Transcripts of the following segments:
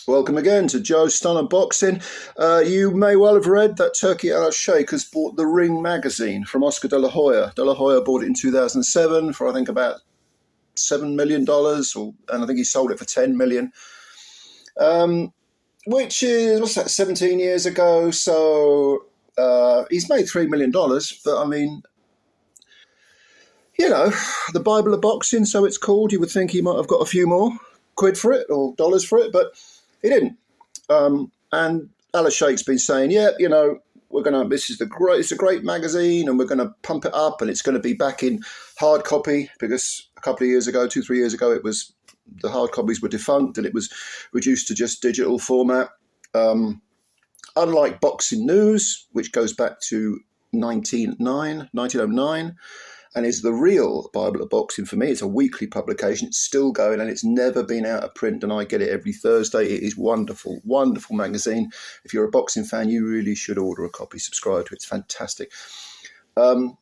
Welcome again to Joe Stunner Boxing. You may well have read that Turki Al-Sheikh has bought the Ring magazine from Oscar De La Hoya. De La Hoya bought it in 2007 for I think about $7 million, and I think he sold it for $10 million, which is, what's that, 17 years ago. So he's made $3 million, but I mean, you know, the Bible of boxing, so it's called. You would think he might have got a few more quid for it or dollars for it, but he didn't. And Al-Sheikh's been saying, yeah, it's a great magazine and we're going to pump it up and it's going to be back in hard copy, because a couple of years ago, 2-3 years ago, the hard copies were defunct and it was reduced to just digital format. Unlike Boxing News, which goes back to 1909, and is the real Bible of boxing for me. It's a weekly publication. It's still going and it's never been out of print, and I get it every Thursday. It is wonderful, wonderful magazine. If you're a boxing fan, you really should order a copy, subscribe to it. It's fantastic. And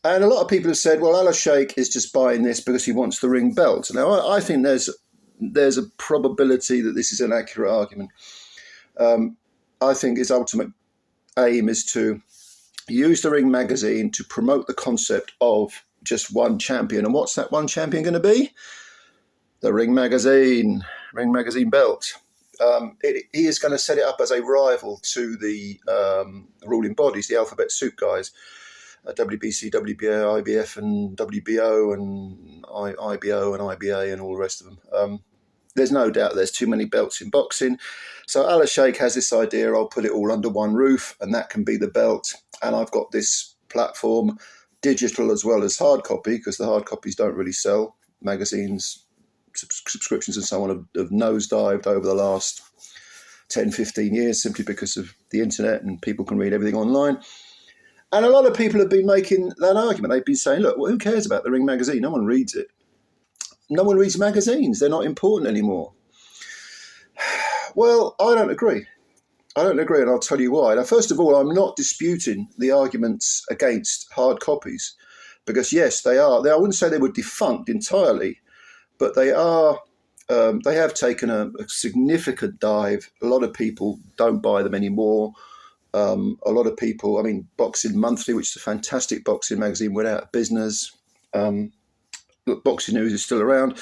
a lot of people have said, well, Al-Sheikh is just buying this because he wants the Ring belt. Now, I think there's a probability that this is an accurate argument. I think his ultimate aim is to use the Ring magazine to promote the concept of just one champion. And what's that one champion going to be? The Ring magazine belt. He is going to set it up as a rival to the ruling bodies, the alphabet soup guys, WBC, WBA, IBF, and WBO, and IBO, and IBA, and all the rest of them. There's no doubt there's too many belts in boxing. So Al-Sheikh has this idea, I'll put it all under one roof, and that can be the belt. And I've got this platform, digital as well as hard copy, because the hard copies don't really sell. Magazines, subscriptions and so on have nosedived over the last 10, 15 years simply because of the internet and people can read everything online. And a lot of people have been making that argument. They've been saying, look, well, who cares about the Ring magazine? No one reads it. No one reads magazines. They're not important anymore. Well, I don't agree. And I'll tell you why. Now, first of all, I'm not disputing the arguments against hard copies, because, yes, they are. I wouldn't say they were defunct entirely, but they are. They have taken a significant dive. A lot of people don't buy them anymore. A lot of people, Boxing Monthly, which is a fantastic boxing magazine, went out of business. Look, Boxing News is still around.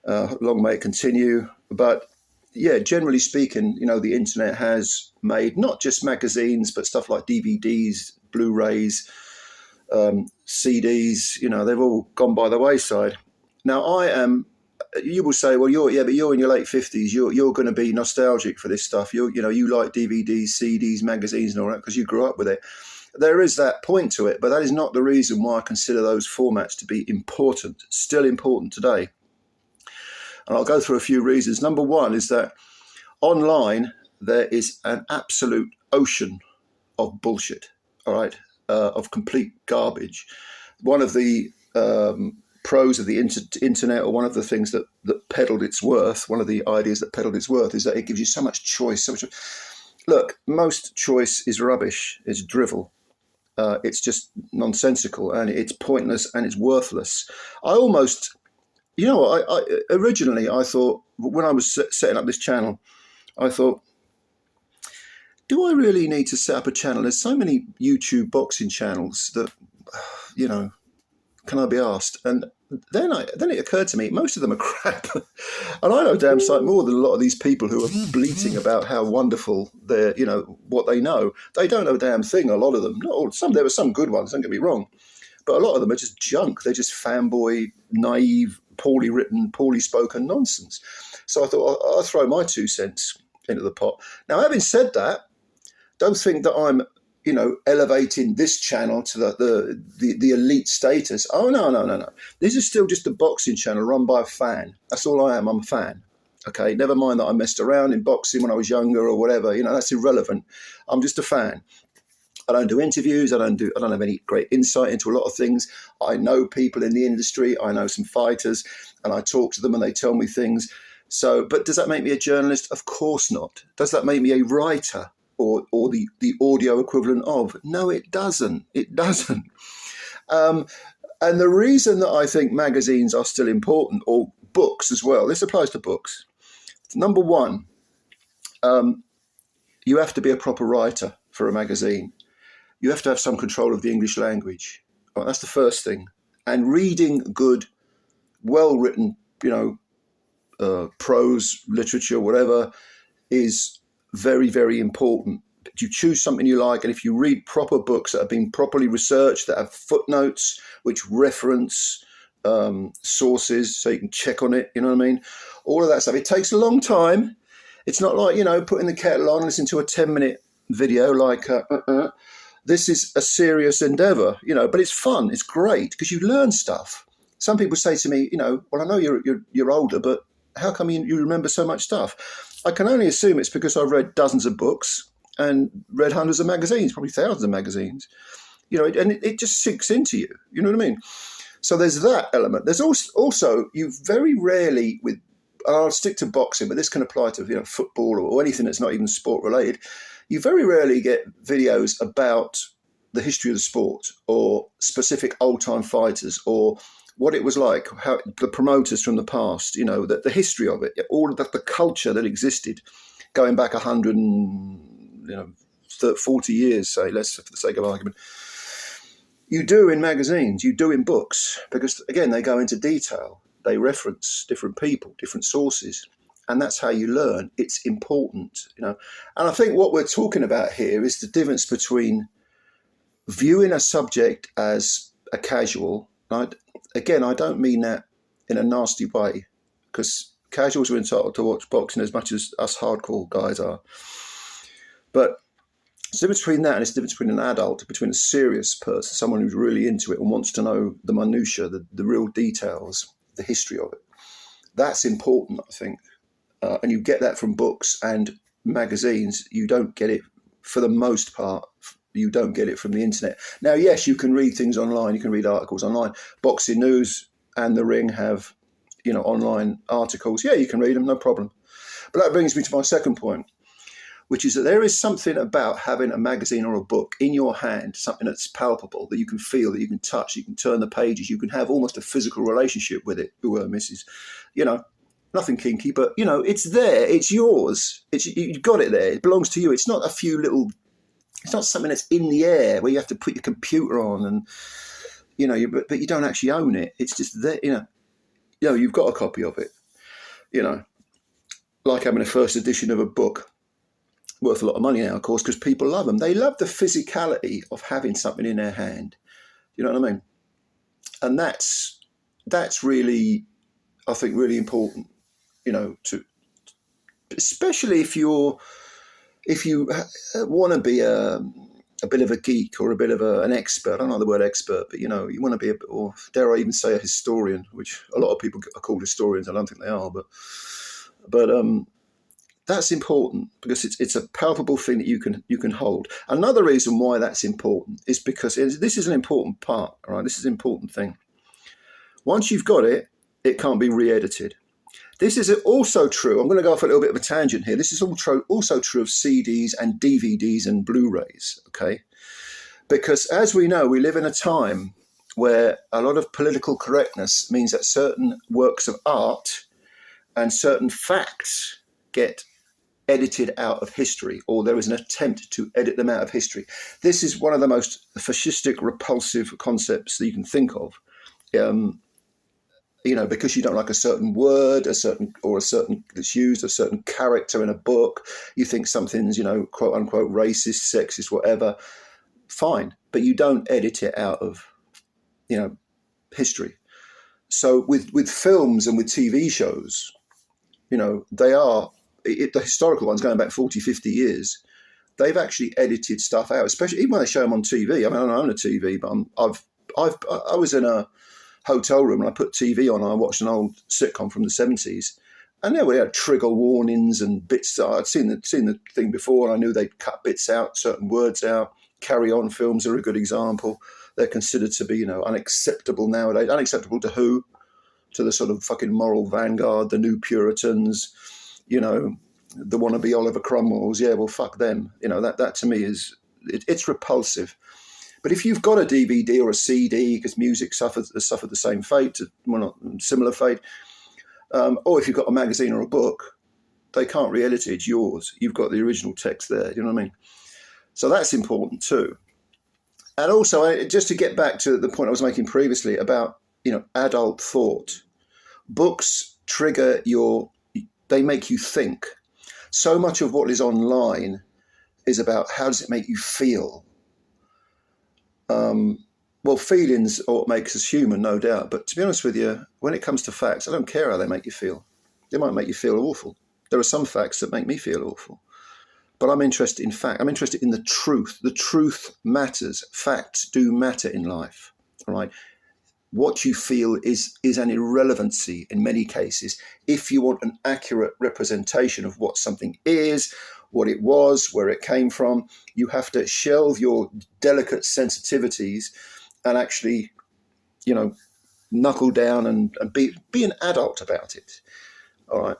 Long may it continue. But yeah, generally speaking, the internet has made not just magazines, but stuff like DVDs, Blu-rays, CDs. They've all gone by the wayside. Now, you will say, well, you're in your late 50s. You're going to be nostalgic for this stuff. You like DVDs, CDs, magazines, and all that because you grew up with it. There is that point to it, but that is not the reason why I consider those formats to be important, still important today. And I'll go through a few reasons. Number one is that online there is an absolute ocean of bullshit, all right, of complete garbage. One of the pros of the internet, or one of the things that peddled its worth, one of the ideas that peddled its worth, is that it gives you so much choice. Look, most choice is rubbish, it's drivel. It's just nonsensical, and it's pointless, and it's worthless. Originally I thought, when I was setting up this channel, I thought, do I really need to set up a channel? There's so many YouTube boxing channels that, can I be asked? And then it occurred to me, most of them are crap. And I know damn sight more than a lot of these people who are bleating about how wonderful they're, what they know. They don't know a damn thing, a lot of them. Not all, there were some good ones, don't get me wrong. But a lot of them are just junk. They're just fanboy, naive, poorly written, poorly spoken nonsense. So I thought, I'll throw my 2 cents into the pot. Now, having said that, don't think that I'm, elevating this channel to the elite status. Oh, no. This is still just a boxing channel run by a fan. That's all I am. I'm a fan. Okay, never mind that I messed around in boxing when I was younger or whatever. That's irrelevant. I'm just a fan. I don't do interviews. I don't have any great insight into a lot of things. I know people in the industry. I know some fighters, and I talk to them, and they tell me things. So, but does that make me a journalist? Of course not. Does that make me a writer or the audio equivalent of? No, it doesn't. It doesn't. And the reason that I think magazines are still important, or books as well, this applies to books. Number one, You have to be a proper writer for a magazine. You have to have some control of the English language. Right, that's the first thing. And reading good, well-written, prose, literature, whatever, is very, very important. But you choose something you like, and if you read proper books that have been properly researched, that have footnotes, which reference sources, so you can check on it, you know what I mean? All of that stuff. It takes a long time. It's not like, putting the kettle on and listening to a 10-minute video like... This is a serious endeavour, but it's fun. It's great because you learn stuff. Some people say to me, well, I know you're older, but how come you remember so much stuff? I can only assume it's because I've read dozens of books and read hundreds of magazines, probably thousands of magazines, and it just sinks into you. You know what I mean? So there's that element. There's also you very rarely and I'll stick to boxing, but this can apply to football or anything that's not even sport related. You very rarely get videos about the history of the sport or specific old-time fighters or what it was like, how the promoters from the past, the history of it, all of the culture that existed going back 140 years, say, let's for the sake of argument. You do in magazines, you do in books, because, again, they go into detail. They reference different people, different sources. And that's how you learn. It's important, And I think what we're talking about here is the difference between viewing a subject as a casual. Again, I don't mean that in a nasty way, because casuals are entitled to watch boxing as much as us hardcore guys are. But it's the difference between that and it's the difference between an adult, between a serious person, someone who's really into it and wants to know the minutiae, the real details, the history of it. That's important, I think. And you get that from books and magazines. You don't get it, for the most part, you don't get it from the internet. Now, yes, you can read things online. You can read articles online. Boxing News and The Ring have, online articles. Yeah, you can read them, no problem. But that brings me to my second point, which is that there is something about having a magazine or a book in your hand, something that's palpable, that you can feel, that you can touch, you can turn the pages, you can have almost a physical relationship with it, Mrs. Nothing kinky, but, it's there. It's yours. You've got it there. It belongs to you. It's not it's not something that's in the air where you have to put your computer on and, but you don't actually own it. It's just there, you've got a copy of it, like having a first edition of a book, worth a lot of money now, of course, because people love them. They love the physicality of having something in their hand. You know what I mean? And that's really, I think, really important. Especially if you want to be a bit of a geek or a bit of an expert. I don't know the word expert, but you want to be or dare I even say a historian, which a lot of people are called historians. I don't think they are, but that's important because it's a palpable thing that you can hold. Another reason why that's important is because this is an important part. All right, this is an important thing. Once you've got it, it can't be re-edited. This is also true. I'm going to go off a little bit of a tangent here. This is also true of CDs and DVDs and Blu-rays, okay? Because as we know, we live in a time where a lot of political correctness means that certain works of art and certain facts get edited out of history, or there is an attempt to edit them out of history. This is one of the most fascistic, repulsive concepts that you can think of. Because you don't like a certain word, a certain that's used, a certain character in a book, you think something's, quote unquote, racist, sexist, whatever. Fine, but you don't edit it out of, history. So with films and with TV shows, they are the historical ones going back 40, 50 years. They've actually edited stuff out, especially even when they show them on TV. I mean, I don't own a TV, but I was in a hotel room and I put TV on and I watched an old sitcom from the 70s, and there we had trigger warnings and bits. I'd seen the thing before, and I knew they'd cut bits out, certain words out. Carry On films are a good example. They're considered to be, unacceptable nowadays. Unacceptable to who? To the sort of fucking moral vanguard, the new Puritans, the wannabe Oliver Cromwells. Yeah, well, fuck them. That to me is it's repulsive. But if you've got a DVD or a CD, because music has suffered the same fate, well, not similar fate, or if you've got a magazine or a book, They can't re-edit it. It's yours. You've got the original text there. You know what I mean? So that's important too. And also, just to get back to the point I was making previously about, adult thought. Books trigger they make you think. So much of what is online is about how does it make you feel? Well, feelings are what makes us human, no doubt. But to be honest with you, when it comes to facts, I don't care how they make you feel. They might make you feel awful. There are some facts that make me feel awful. But I'm interested in fact. I'm interested in the truth. The truth matters. Facts do matter in life. All right. What you feel is an irrelevancy in many cases. If you want an accurate representation of what something is, what it was, where it came from, you have to shelve your delicate sensitivities and actually, knuckle down and be an adult about it. All right.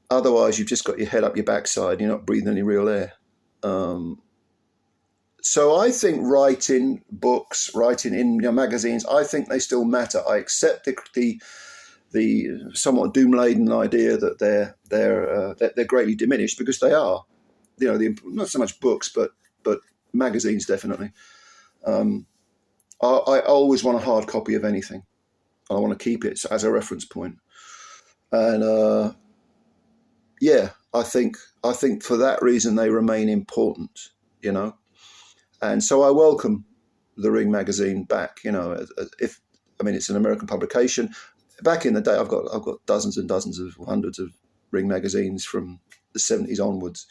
Otherwise, you've just got your head up your backside. You're not breathing any real air. So I think writing books, writing in magazines, I think they still matter. I accept the somewhat doom-laden idea that they're greatly diminished, because they are. Not so much books, but magazines definitely. I always want a hard copy of anything. I want to keep it as a reference point. And I think for that reason they remain important. And so I welcome the Ring magazine back. It's an American publication. Back in the day, I've got dozens and dozens of hundreds of Ring magazines from the 70s onwards.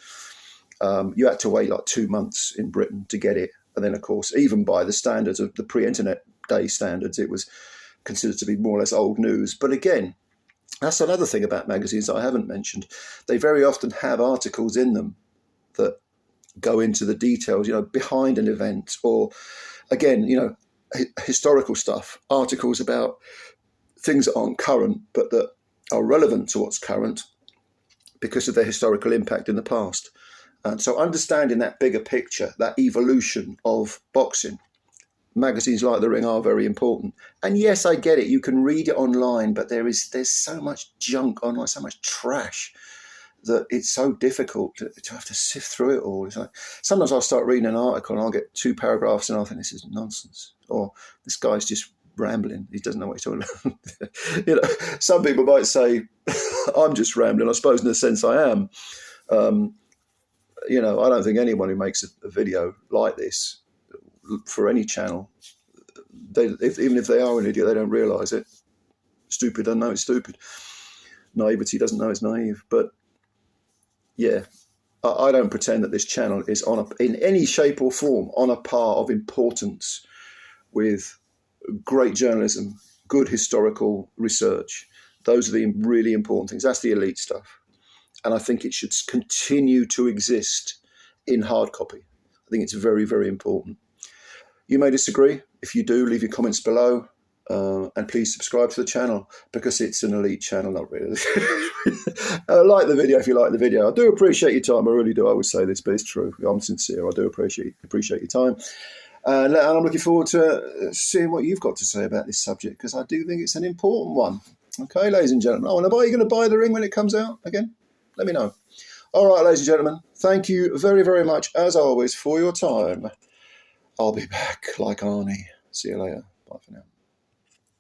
You had to wait like 2 months in Britain to get it. And then, of course, even by the standards of the pre-internet day standards, it was considered to be more or less old news. But again, that's another thing about magazines that I haven't mentioned. They very often have articles in them that go into the details, behind an event, or again, historical stuff, articles about things that aren't current, but that are relevant to what's current because of their historical impact in the past. And so understanding that bigger picture, that evolution of boxing, magazines like The Ring are very important. And yes, I get it. You can read it online, but there's so much junk online, so much trash, that it's so difficult to have to sift through it all. It's like, sometimes I'll start reading an article and I'll get 2 paragraphs and I'll think this is nonsense, or this guy's just rambling. He doesn't know what he's talking about. Some people might say I'm just rambling. I suppose in a sense I am. I don't think anyone who makes a video like this for any channel, even if they are an idiot, they don't realise it. Stupid doesn't know it's stupid. Naivety doesn't know it's naive. But yeah, I don't pretend that this channel is in any shape or form on a par of importance with great journalism, good historical research. Those are the really important things. That's the elite stuff. And I think it should continue to exist in hard copy. I think it's very, very important. You may disagree. If you do, leave your comments below. And please subscribe to the channel, because it's an elite channel. Not really. Like the video if you like the video. I do appreciate your time. I really do. I always say this, but it's true. I'm sincere. I do appreciate your time. And I'm looking forward to seeing what you've got to say about this subject, because I do think it's an important one. Okay, ladies and gentlemen. Are you going to buy The Ring when it comes out again? Let me know. All right, ladies and gentlemen. Thank you very, very much, as always, for your time. I'll be back like Arnie. See you later. Bye for now.